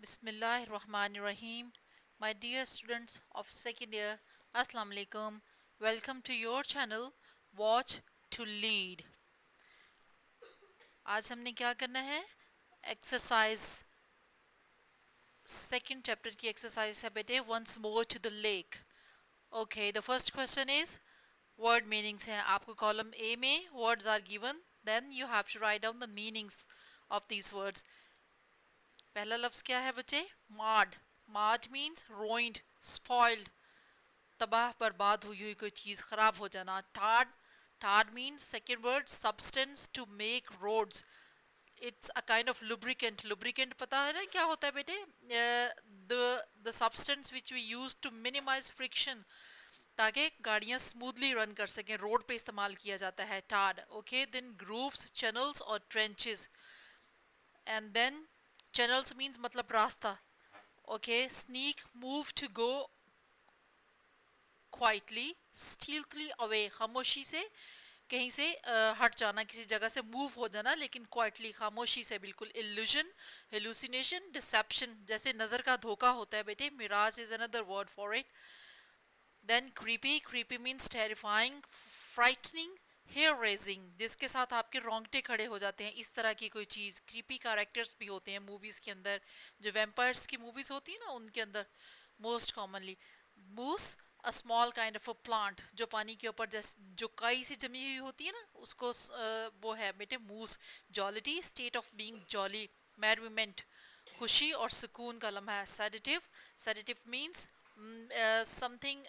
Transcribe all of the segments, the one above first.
Bismillahirrahmanirrahim. My dear students of second year, Assalamu alaikum. Welcome to your channel Watch to Lead. आज हमने क्या करना है? Exercise second chapter की exercise है बेटे. Once more to the lake. Okay, the first question is word meanings हैं. आपको कॉलम A में words are given. Then you have to write down the meanings of these words. पहला लफ्ज क्या है बच्चे? माड. माड मीन्स रोइंड, स्पॉइल्ड, तबाह बर्बाद हुई हुई कोई चीज़ ख़राब हो जाना. Tarred. Tarred means second word substance to make roads. It's a kind of lubricant. Lubricant पता है ना क्या होता है बेटे? The substance which we use to minimise friction, ताकि गाड़ियाँ स्मूथली रन कर सकें, रोड पे इस्तेमाल किया जाता है. टार्ड. ओके. देन ग्रूव्स, चैनल्स और trenches. And then channels means मतलब रास्ता. Okay. Sneak, move to go quietly, stealthily away, खामोशी से कहीं से हट जाना, किसी जगह से मूव हो जाना, लेकिन क्वाइटली, खामोशी से, बिल्कुल. इल्यूजन, हेलुसिनेशन, डिसेप्शन, जैसे नज़र का धोखा होता है बेटे. Mirage is another word for it. Then creepy. Creepy means terrifying, frightening, hair raising, जिसके साथ आपके रोंगटे खड़े हो जाते हैं, इस तरह की कोई चीज़. क्रीपी कैरेक्टर्स भी होते हैं मूवीज़ के अंदर, जो वैम्पायर्स की मूवीज़ होती है ना, उनके अंदर most commonly. Moss, a small kind of a plant, जो पानी के ऊपर जैसे जो काई सी जमी हुई होती है ना, उसको वो है बेटे मूस. जॉलिटी, स्टेट ऑफ बीइंग जॉली. मैरविमेंट, खुशी और सुकून का लम्हा है. Sedative. Sedative means something,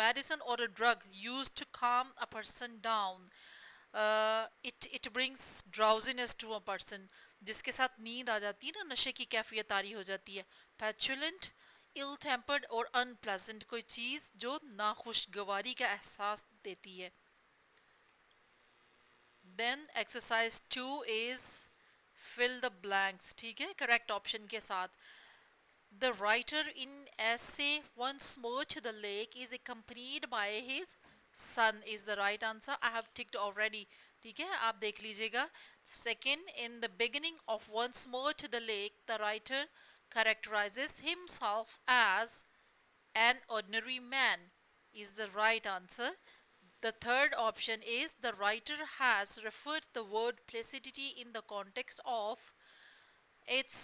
medicine or a drug used to calm a person down. It brings drowsiness to a person, जिसके साथ नींद आ जाती है ना, नशे की कैफियत तारी हो जाती है. petulant, ill tempered और unpleasant, कोई चीज़ जो नाखुशगवारी का एहसास देती है. then exercise 2 is fill the blanks. ठीक है, correct option के साथ. The writer in essay Once More to the Lake is accompanied by his son is the right answer. I have ticked already. ठीक है, आप देख लीजिएगा. Second, in the beginning of Once More to the Lake, the writer characterizes himself as an ordinary man is the right answer. The third option is the writer has referred the word placidity in the context of its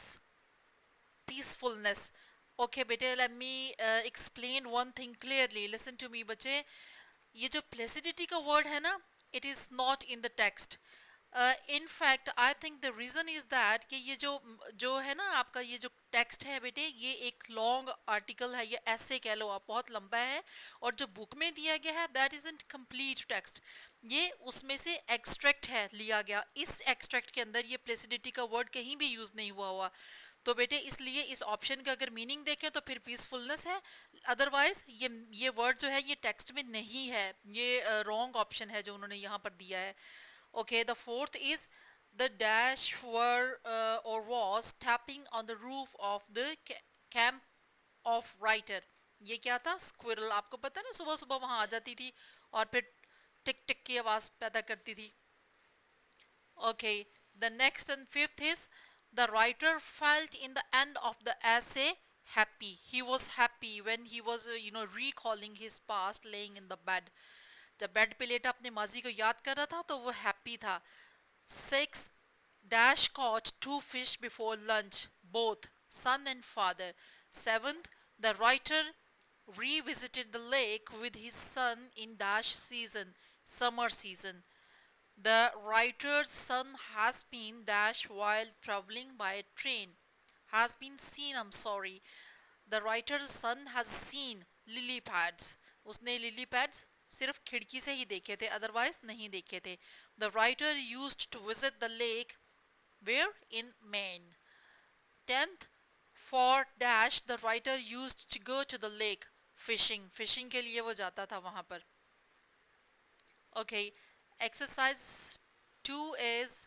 peacefulness. Okay bete, let me explain one thing clearly. Listen to me बच्चे. ये जो placidity का word है ना, it is not in the text. In fact, I think the reason is that कि ये जो जो है ना आपका ये जो टेक्स्ट है बेटे, ये एक लॉन्ग आर्टिकल है, ये ऐसे कह लो आप, बहुत लंबा है. और जो बुक में दिया गया है that is in complete text. ये उसमें से एक्सट्रैक्ट है लिया गया. इस एक्सट्रैक्ट के अंदर ये प्लेसिडिटी का वर्ड कहीं भी यूज़ नहीं हुआ. तो बेटे इसलिए इस ऑप्शन का अगर मीनिंग देखें तो फिर पीसफुलनेस है. अदरवाइज ये वर्ड जो है ये टेक्स्ट में नहीं है, ये रॉन्ग ऑप्शन है जो उन्होंने यहाँ पर दिया है. Okay. The fourth is the dash were or was tapping on the roof of the camp of writer. ये क्या था? स्क्विरल. आपको पता है ना, सुबह सुबह वहां आ जाती थी और फिर टिक टिक की आवाज पैदा करती थी. Okay. The next and fifth is the writer felt in the end of the essay happy. He was happy when he was recalling his past laying in the bed. जब बेड पे लेटा अपने माजी को याद कर रहा था तो वो हैप्पी था. 6. Dash caught 2 fish before lunch, both son and father. 7th, the writer revisited the lake with his son in Dash season, summer season. The writer's son has been dash while traveling by train. Has been seen, I'm sorry. The writer's son has seen lily pads. उसने lily pads सिर्फ खिड़की से ही देखे थे, otherwise नहीं देखे थे. The writer used to visit the lake where in Maine. 10th, for dash the writer used to go to the lake fishing. Fishing के लिए वो जाता था वहाँ पर. Okay. Exercise 2 is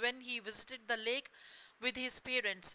when he visited the lake with his parents.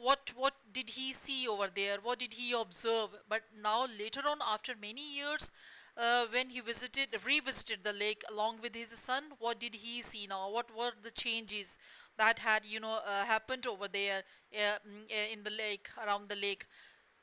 what did he see over there? What did he observe? But now later on, after many years, when he revisited the lake along with his son, what did he see now? What were the changes that had happened over there in the lake, around the lake?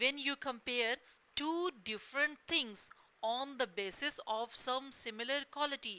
when you compare two different things on the basis of some similar quality.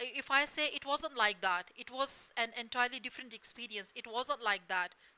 if I say it wasn't like that, it was an entirely different experience, it wasn't like that,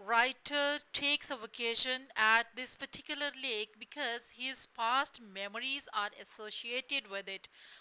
Writer takes a vacation at this particular lake because his past memories are associated with it.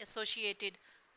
associated.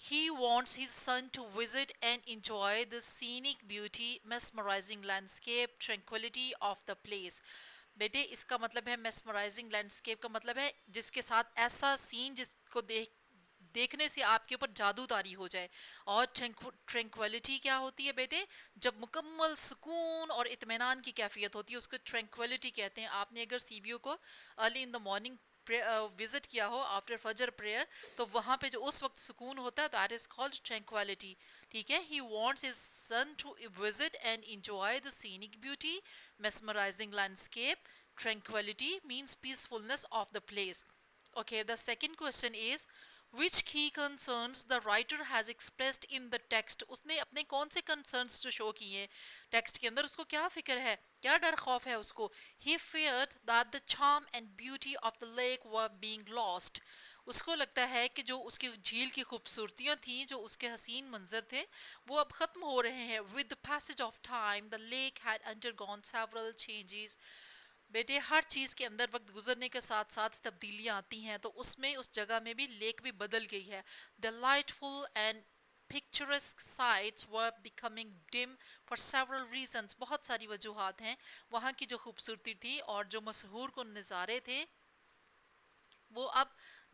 He wants his son to visit and enjoy the scenic beauty, mesmerizing landscape, tranquility of the place. बेटे इसका मतलब है mesmerizing landscape का मतलब है जिसके साथ ऐसा सीन जिसको देखने से आपके ऊपर जादू तारी हो जाए. और ट्रैंक्विलिटी क्या होती है बेटे? जब मुकम्मल सुकून और इत्मीनान की कैफियत होती है उसको ट्रैंक्विलिटी कहते हैं. आपने अगर सीवीओ को early in the morning visit किया हो आफ्टर फजर प्रेयर तो वहाँ पे जो उस वक्त सुकून होता है दैट इज कॉल्ड ट्रैंक्विलिटी. ठीक है. He wants his son to visit and enjoy the scenic beauty, mesmerizing landscape. Tranquility means peacefulness of the place. Okay, the second question is which key concerns the writer has expressed in the text. उसने अपने कौन से concerns जो show किए text के अंदर, उसको क्या फिक्र है, क्या डर खौफ है उसको. he feared that the charm and beauty of the lake were being lost. उसको लगता है कि जो उसकी झील की खूबसूरतियाँ थी, जो उसके हसीन मंजर थे, वो अब ख़त्म हो रहे हैं. with the passage of time the lake had undergone several changes. बेटे हर चीज़ के अंदर वक्त गुजरने के साथ साथ तब्दीलियाँ आती हैं, तो उसमें उस जगह में भी लेक भी बदल गई है. delightful and picturesque sights were becoming dim for several reasons. बहुत सारी वजूहात हैं. वहाँ की जो खूबसूरती थी और जो मशहूर को नज़ारे थे वो अब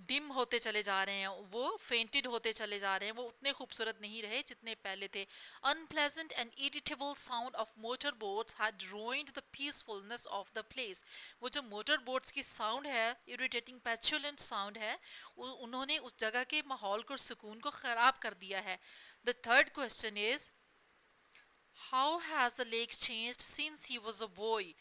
डिम होते चले जा रहे हैं, वो फेंटेड होते चले जा रहे हैं, वो उतने खूबसूरत नहीं रहे जितने पहले थे. Unpleasant and irritable sound of motor boats had ruined the peacefulness of the place. वो जो मोटर बोट्स की साउंड है, इरिटेटिंग पेचुलेंट साउंड है, उन्होंने उस जगह के माहौल को, सुकून को ख़राब कर दिया है. The third question is how has the lake changed since he was a boy.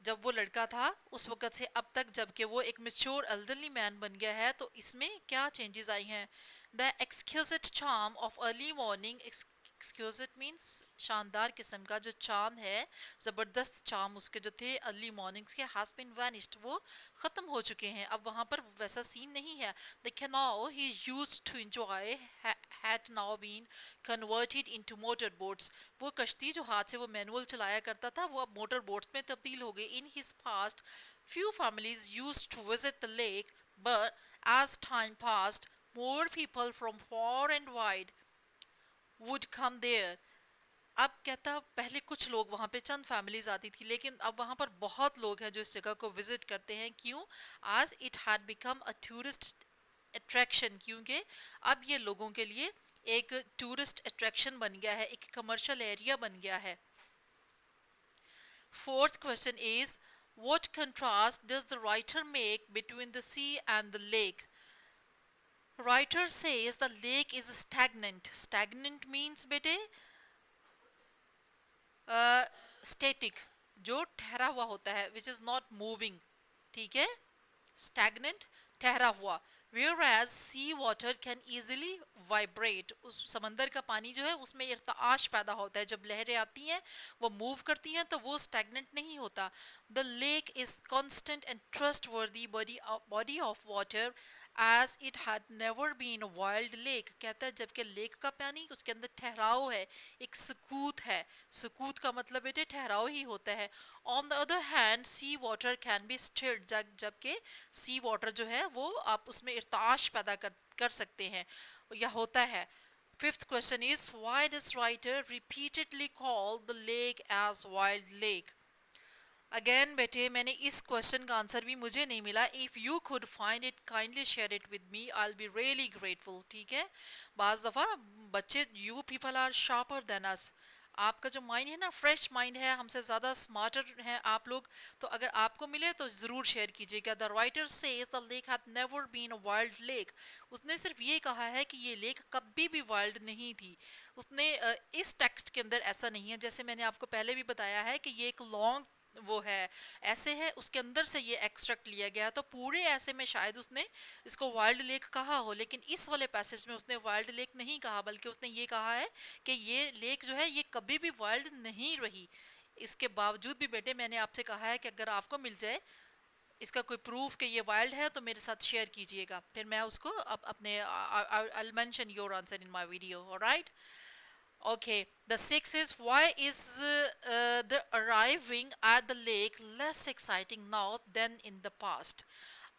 जब वो लड़का था उस वक़्त से अब तक जबकि वो एक मैच्योर एल्डरली मैन बन गया है, तो इसमें क्या चेंजेस आई हैं. The exquisite charm of early morning, exquisite means शानदार किस्म का जो चार्म है, ज़बरदस्त चार्म उसके जो थे अर्ली मॉर्निंग्स के, हैज़ बीन वैनिश्ड, वो ख़त्म हो चुके हैं. अब वहाँ पर वैसा सीन नहीं है. The canal he used to enjoy had now been converted into motor boats. वो कश्ती जो हाथ से वो मैनुअल चलाया करता था वो अब मोटर बोट्स में तब्दील हो गई. In his past, few families used to visit the lake, but as time passed, more people from far and wide would come there. अब कहता पहले कुछ लोग वहाँ पे चंद फैमिलीज आती थी, लेकिन अब वहाँ पर बहुत लोग हैं जो इस जगह को विजिट करते हैं. क्यों? आज it had become a tourist attraction, क्योंकि अब ये लोगों के लिए एक टूरिस्ट अट्रैक्शन बन गया है, एक कमर्शियल एरिया बन गया है. Fourth question is what contrast does the writer make between the sea and the lake. Writer says the lake is stagnant. Stagnant means बेटे स्टैटिक, जो ठहरा हुआ होता है, विच इज नॉट मूविंग. ठीक है, स्टैग्नेंट ठहरा हुआ. Whereas sea water can easily vibrate. उस समंदर का पानी जो है उसमें इर्ताश पैदा होता है, जब लहरें आती हैं वो मूव करती हैं तो वो स्टैग्नेंट नहीं होता. The lake is constant and trustworthy body of water as it had never been a wild lake. कहता है जबकि लेक का पानी उसके अंदर ठहराव है, एक सकूत है. सकूत का मतलब बेटे ठहराव ही होता है. On the other hand, sea water can be stirred. जबकि sea water जो है वो आप उसमें इर्ताश पैदा कर सकते हैं या होता है. Fifth question is why does writer repeatedly call the lake as wild lake? Again बेटे मैंने इस क्वेश्चन का आंसर भी मुझे नहीं मिला. If you could find it kindly share it with me, I will be really grateful. ठीक है, बाज़ दफ़ा बच्चे, you people are sharper than us. आपका जो माइंड है ना, फ्रेश माइंड है, हमसे ज़्यादा स्मार्टर हैं आप लोग, तो अगर आपको मिले तो ज़रूर शेयर कीजिएगा. The writer says the lake had never been a wild lake. उसने सिर्फ ये कहा है कि ये लेक कभी भी वाइल्ड नहीं थी. उसने इस टेक्स्ट के अंदर ऐसा नहीं है. जैसे मैंने आपको पहले भी बताया है कि ये एक लॉन्ग वो है, ऐसे है, उसके अंदर से ये एक्सट्रैक्ट लिया गया, तो पूरे ऐसे में शायद उसने इसको वाइल्ड लेक कहा हो, लेकिन इस वाले पैसेज में उसने वाइल्ड लेक नहीं कहा, बल्कि उसने ये कहा है कि ये लेक जो है ये कभी भी वाइल्ड नहीं रही. इसके बावजूद भी बेटे मैंने आपसे कहा है कि अगर आपको मिल जाए इसका कोई प्रूफ कि ये वाइल्ड है तो मेरे साथ शेयर कीजिएगा, फिर मैं उसको अपने I mention your answer in my video. Alright. Okay, the sixth is why is the arriving at the lake less exciting now than in the past?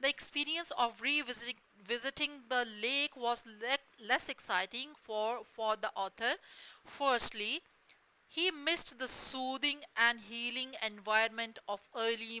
The experience of revisiting the lake was less exciting for the author. Firstly, he missed the soothing and healing environment of early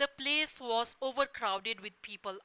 the place was overcrowded with people.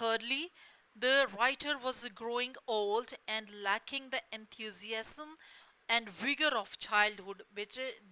Thirdly, the writer was growing old and lacking the enthusiasm and vigor of childhood. which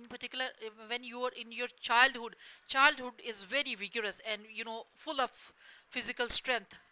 in particular when you are in your childhood is very vigorous and full of physical strength.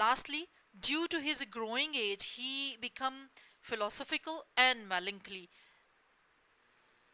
Lastly, due to his growing age, he become philosophical and melancholy.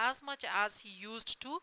as much as he used to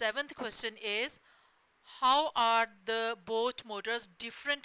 Seventh question is how are the boat motors different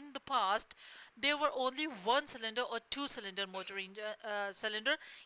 In the past there were only one cylinder or two cylinder cylinder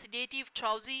sedative drowsy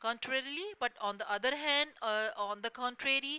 Contrarily but on the other hand on the contrary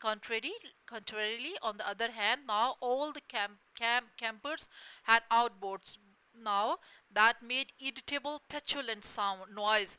contrarily on the other hand now all the campers had outboards now that made irritable petulant sound noise.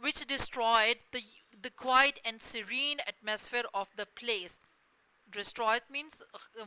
which destroyed the quiet and serene atmosphere of the place. destroyed means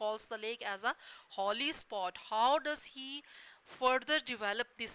calls the lake as a holy spot. how does he further develop this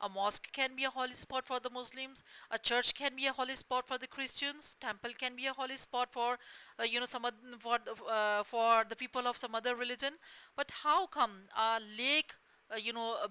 a mosque can be a holy spot for the Muslims, a church can be a holy spot for the Christians, temple can be a holy spot for for the people of some other religion, but how come a lake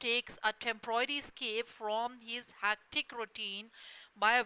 takes a temporary escape from his hectic routine by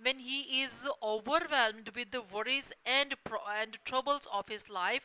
When he is overwhelmed with the worries and troubles of his life.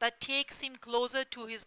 that takes him closer to his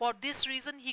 for this reason he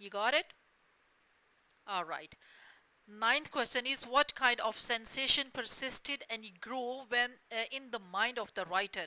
You got it? Alright. Ninth question is what kind of sensation persisted and grew when in the mind of the writer.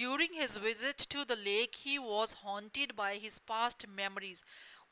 During his visit to the lake he was haunted by his past memories.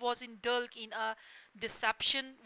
was indulged in a deception.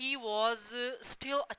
He was still a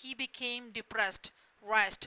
he became depressed, rest,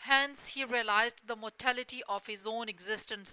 Hence he realized the mortality of his own existence.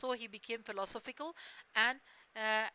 So he became philosophical and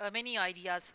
many ideas.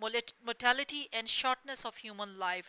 mortality and shortness of human life,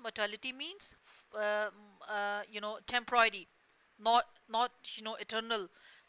mortality means temporary, not eternal,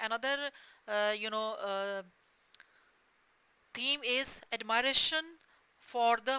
another theme is admiration for the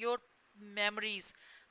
your memories.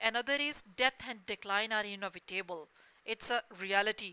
another is death and decline are inevitable. It's a reality.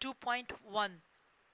2.1.